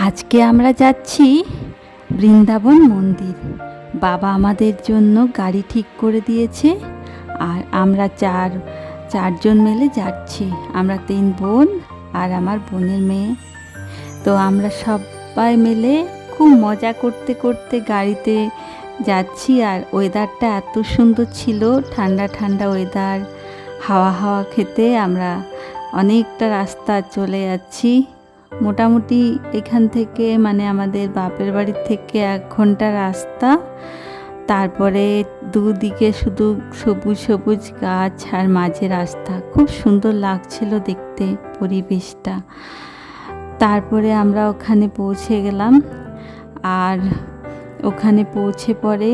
আজকে আমরা যাচ্ছি বৃন্দাবন মন্দির। বাবা আমাদের জন্য গাড়ি ঠিক করে দিয়েছে, আর আমরা চারজন মিলে যাচ্ছি। আমরা 3 বোন আর আমার বোনের মেয়ে। তো আমরা সবাই মিলে খুব মজা করতে করতে গাড়িতে যাচ্ছি। আর ওয়েদারটা এত সুন্দর ছিল, ঠান্ডা ঠান্ডা ওয়েদার, হাওয়া হাওয়া খেতে আমরা অনেকটা রাস্তা চলে যাচ্ছি। মোটামুটি এখান থেকে মানে আমাদের বাপের বাড়ির থেকে 1 ঘন্টা রাস্তা। তারপরে দুদিকে শুধু সবুজ সবুজ গাছ আর মাঝে রাস্তা, খুব সুন্দর লাগছিল দেখতে পরিবেশটা। তারপরে আমরা ওখানে পৌঁছে গেলাম, আর ওখানে পৌঁছে পরে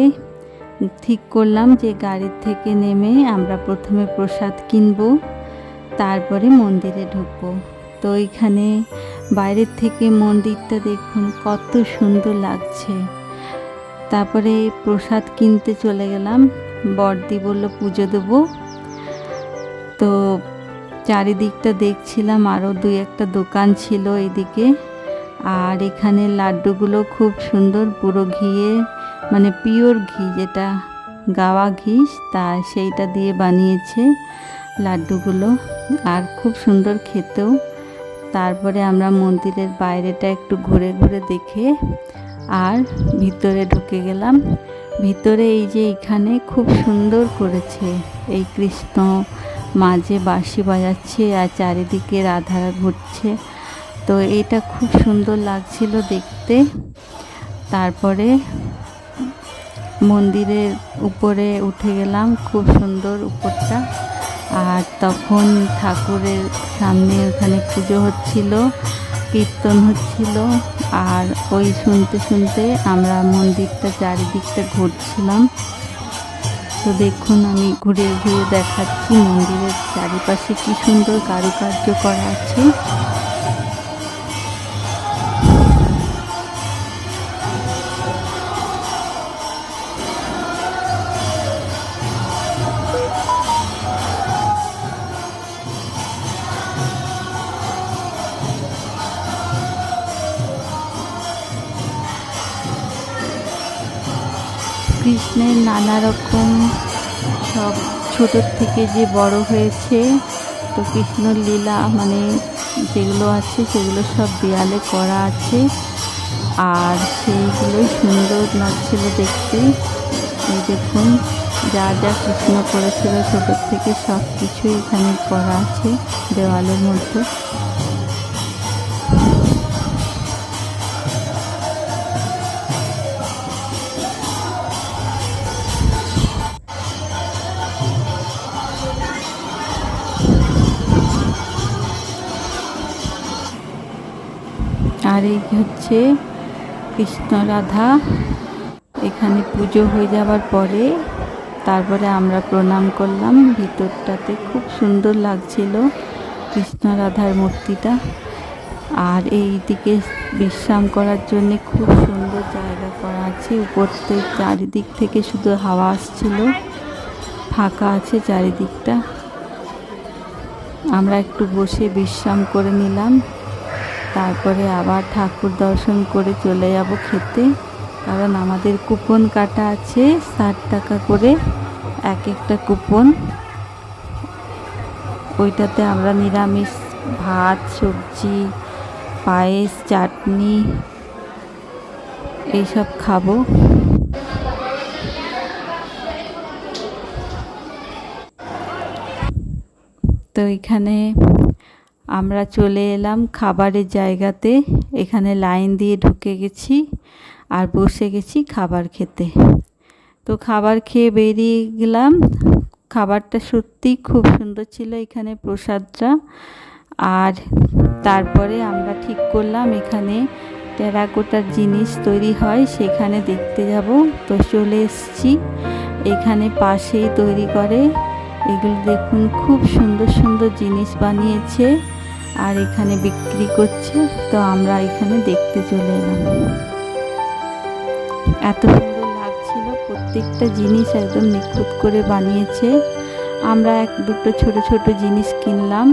ঠিক করলাম যে গাড়ির থেকে নেমে আমরা প্রথমে প্রসাদ কিনবো, তারপরে মন্দিরে ঢুকবো। তো এখানে বাইরের থেকে মন্দিরটা দেখুন কত সুন্দর লাগছে। তারপরে প্রসাদ কিনতে চলে গেলাম। বড়দি বলল পুজো দেবো, তো চারিদিকটা দেখছিলাম। আরও 2-1টা দোকান ছিল এদিকে। আর এখানে লাড্ডুগুলো খুব সুন্দর, পুরো ঘিয়ে মানে পিওর ঘি, যেটা গাওয়া ঘি, তা সেইটা দিয়ে বানিয়েছে লাড্ডুগুলো, আর খুব সুন্দর খেতেও। তারপরে আমরা মন্দিরের বাইরেটা একটু ঘুরে ঘুরে দেখে আর ভিতরে ঢুকে গেলাম। ভিতরে এই যে এখানে খুব সুন্দর করেছে, এই কৃষ্ণ মাঝে বাঁশি বাজাচ্ছে আর চারিদিকে রাধারা ঘুরছে, তো এটা খুব সুন্দর লাগছিল দেখতে। তারপরে মন্দিরের উপরে উঠে গেলাম, খুব সুন্দর উপরটা। আর তখন ঠাকুরের সামনে ওখানে পুজো হচ্ছিল, কীর্তন হচ্ছিল, আর ওই শুনতে শুনতে আমরা মন্দিরটা চারিদিকটা ঘুরছিলাম। তো দেখুন আমি ঘুরে ঘুরে দেখাচ্ছি মন্দিরের চারিপাশে কি সুন্দর কারুকার্য করা আছে। কৃষ্ণের নানা রকম সব ছোটোর থেকে যে বড় হয়েছে, তো কৃষ্ণর লীলা মানে যেগুলো আছে সেগুলো সব দেয়ালে করা আছে, আর সেইগুলোই সুন্দর লাগছিল দেখতে। এই দেখুন যা যা কৃষ্ণ করেছিল ছোটোর থেকে সব কিছুই এখানে করা আছে দেওয়ালের মধ্যে। আর এই হচ্ছে কৃষ্ণ রাধা। এখানে পুজো হয়ে যাওয়ার পরে তারপরে আমরা প্রণাম করলাম। ভিতরটাতে খুব সুন্দর লাগছিল কৃষ্ণ রাধার মূর্তিটা। আর এই দিকে বিশ্রাম করার জন্য খুব সুন্দর জায়গা করা আছে। উপরতে চারিদিক থেকে শুধু হাওয়া আসছিল, ফাঁকা আছে চারিদিকটা। আমরা একটু বসে বিশ্রাম করে নিলাম, তারপরে আবার ঠাকুর দর্শন করে চলে যাব খেতে। কারণ আমাদের কুপন কাটা আছে 60 টাকা করে এক একটা কুপন। ওইটাতে আমরা নিরামিষ ভাত, সবজি, পায়েস, চাটনি এইসব খাবো। তো এখানে আমরা চলে এলাম খাবারের জায়গাতে। এখানে লাইন দিয়ে ঢুকে গেছি আর বসে গেছি খাবার খেতে। তো খাবার খেয়ে বেরিয়ে গেলাম। খাবারটা সত্যি খুব সুন্দর ছিল এখানে প্রসাদটা। আর তারপরে আমরা ঠিক করলাম এখানে টেরাকোটার জিনিস তৈরি হয়, সেখানে দেখতে যাব। তো চলে এসেছি, এখানে পাশেই তৈরি করে। এগুলো দেখুন খুব সুন্দর সুন্দর জিনিস বানিয়েছে আর এখানে বিক্রি করছে। তো আমরা এখানে দেখতে চলে এলাম। এত সুন্দর লাগছিল, প্রত্যেকটা জিনিস একদম নিখুঁত করে বানিয়েছে। আমরা 1-2টো ছোট ছোট জিনিস কিনলাম।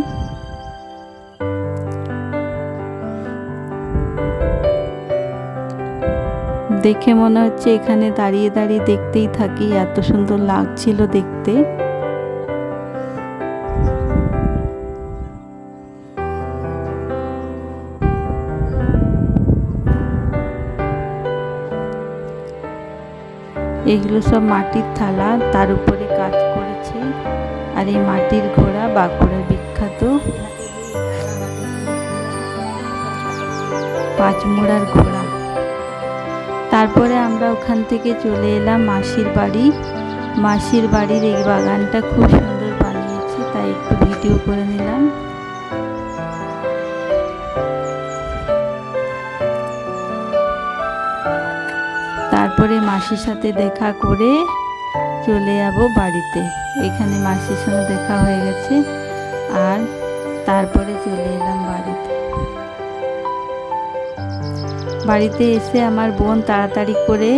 দেখে মনে হচ্ছে এখানে দাঁড়িয়ে দাঁড়িয়ে দেখতেই থাকি, এত সুন্দর লাগছিল দেখতে। এগুলো সব মাটির থালা, তার উপরে কাজ করেছে। আর এই মাটির ঘোড়া বাঁকুড়ার বিখ্যাত পাঁচমোড়ার ঘোড়া। তারপরে আমরা ওখান থেকে চলে এলাম মাসির বাড়ি। মাসির বাড়ির এই বাগানটা খুব সুন্দর বানিয়েছে, তাই একটু ভিডিও করে নিলাম। তারপরে মাসির সাথে দেখা করে চলে যাব বাড়িতে। এখানে মাসির সঙ্গে দেখা হয়ে গেছে, আর তারপরে চলে এলাম বাড়িতে। বাড়িতে এসে আমার বোন তাড়াতাড়ি করে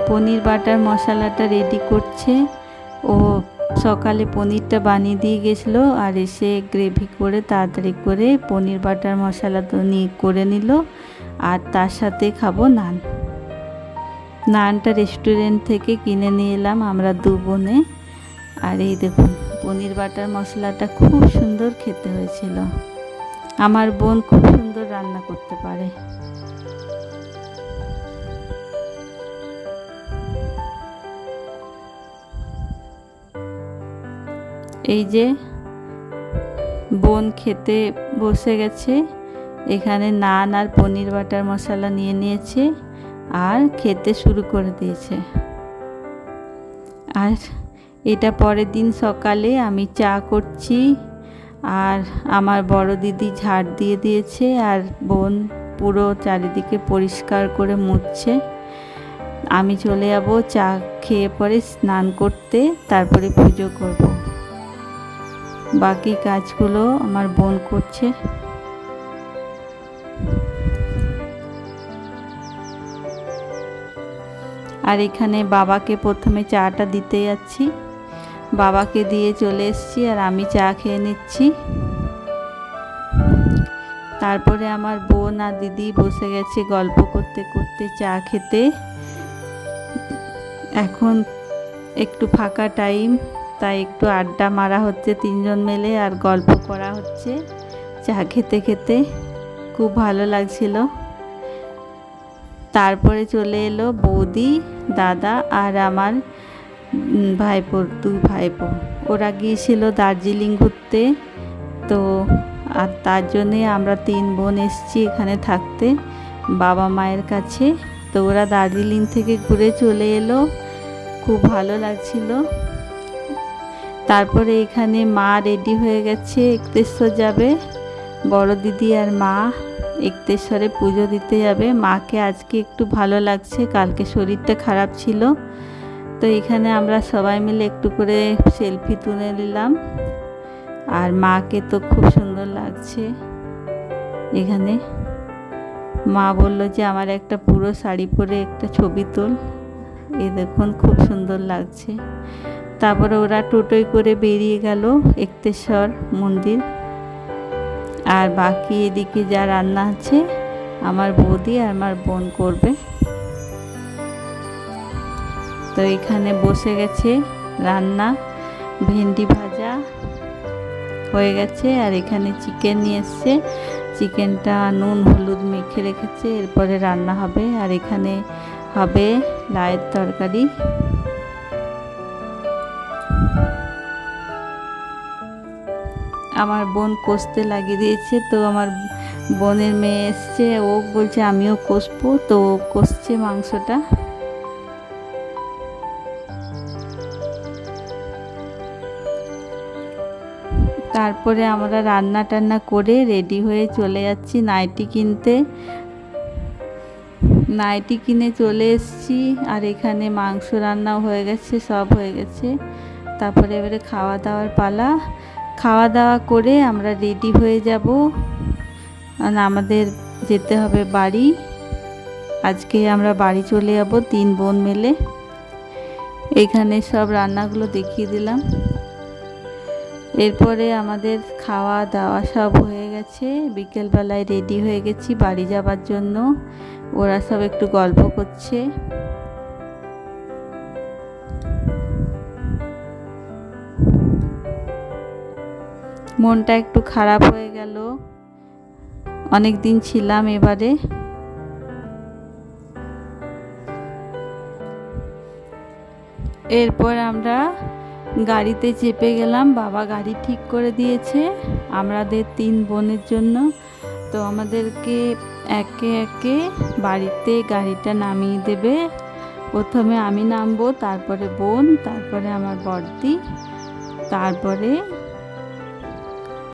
পনির বাটার মশলাটা রেডি করছে। ও সকালে পনিরটা বানিয়ে দিয়ে গেছিলো, আর এসে গ্রেভি করে তাড়াতাড়ি করে পনির বাটার মশলা তো নিয়ে করে নিল। আর তার সাথে খাবো নান। নানটা রেস্টুরেন্ট থেকে কিনে নিয়ে এলাম আমরা দু বোনে। আর এই দেখুন পনির বাটার মশলাটা খুব সুন্দর খেতে হয়েছিল। আমার বোন খুব সুন্দর রান্না করতে পারে। এই যে বোন খেতে বসে গেছে, এখানে নান আর পনির বাটার মশলা নিয়ে নিয়েছে আর খেতে শুরু করে দিয়েছে। আর এটা পরের দিন সকালে আমি চা করছি, আর আমার বড় দিদি ঝাড় দিয়ে দিয়েছে, আর বোন পুরো চারিদিকে পরিষ্কার করে মুছছে। আমি চলে যাব চা খেয়ে পরে স্নান করতে, তারপরে পুজো করব। বাকি কাজগুলো আমার বোন করছে। আর এখানে বাবাকে প্রথমে চাটা দিতে যাচ্ছি, বাবাকে দিয়ে চলে এসেছি, আর আমি চা খেয়ে নিচ্ছি। তারপরে আমার বোন আর দিদি বসে গেছে গল্প করতে করতে চা খেতে। এখন একটু ফাঁকা টাইম, তাই একটু আড্ডা মারা হচ্ছে তিনজন মিলে, আর গল্প করা হচ্ছে চা খেতে খেতে। খুব ভালো লাগছিল। তারপরে চলে এলো বৌদি, দাদা আর আমার দু ভাইপো। ওরা গিয়েছিল দার্জিলিং ঘুরতে, তো আর তার জন্যে আমরা তিন বোন এসেছি এখানে থাকতে বাবা মায়ের কাছে। তো ওরা দার্জিলিং থেকে ঘুরে চলে এলো, খুব ভালো লাগছিল। তারপরে এখানে মা রেডি হয়ে গেছে, একতেশ্বর যাবে। বড় দিদি আর মা একতেশ্বরে পুজো দিতে যাবে। মাকে আজকে একটু ভালো লাগছে, কালকে শরীরটা খারাপ ছিল। তো এখানে আমরা সবাই মিলে একটু করে সেলফি তুলে নিলাম, আর মাকে তো খুব সুন্দর লাগছে। এখানে মা বলল যে আমার একটা পুরো শাড়ি পরে একটা ছবি তোল। এই দেখুন খুব সুন্দর লাগছে। তারপরে ওরা টোটোয় করে বেরিয়ে গেল একতেশ্বর মন্দির। আর বাকি এদিকে যা রান্না আছে আমার বৌদি আর আমার বোন করবে। তো এখানে বসে গেছে রান্না, ভেন্ডি ভাজা হয়ে গেছে, আর এখানে চিকেন নিয়ে এসছে। চিকেনটা নুন হলুদ মেখে রেখেছে, এরপরে রান্না হবে। আর এখানে হবে লাউয়ের তরকারি। আমার বোন কষতে লাগিয়ে দিয়েছে। তো আমার বোনের মেয়ে এসছে, ও বলছে আমিও কষবো, তো ও কষছে মাংসটা। তারপরে আমরা রান্না টান্না করে রেডি হয়ে চলে যাচ্ছি নাইটি কিনতে। নাইটি কিনে চলে এসেছি, আর এখানে মাংস রান্নাও হয়ে গেছে, সব হয়ে গেছে। তারপরে এবারে খাওয়া দাওয়ার পালা। খাওয়া দাওয়া করে আমরা রেডি হয়ে যাব, আর আমাদের যেতে হবে বাড়ি। আজকে আমরা বাড়ি চলে যাব তিন বোন মিলে। এখানে সব রান্নাগুলো দেখিয়ে দিলাম। এরপরে আমাদের খাওয়া দাওয়া সব হয়ে গেছে, বিকেলবেলায় রেডি হয়ে গেছি বাড়ি যাবার জন্য। ওরা সব একটু গল্প করছে। মনটা একটু খারাপ হয়ে গেল, অনেক দিন ছিলাম এবারে। এরপর আমরা গাড়িতে চেপে গেলাম, বাবা গাড়ি ঠিক করে দিয়েছে আমাদের 3 বোনের জন্য। তো আমাদেরকে একে একে বাড়িতে গাড়িটা নামিয়ে দেবে। প্রথমে আমি নামবো, তারপরে বোন, তারপরে আমার বড়দি, তারপরে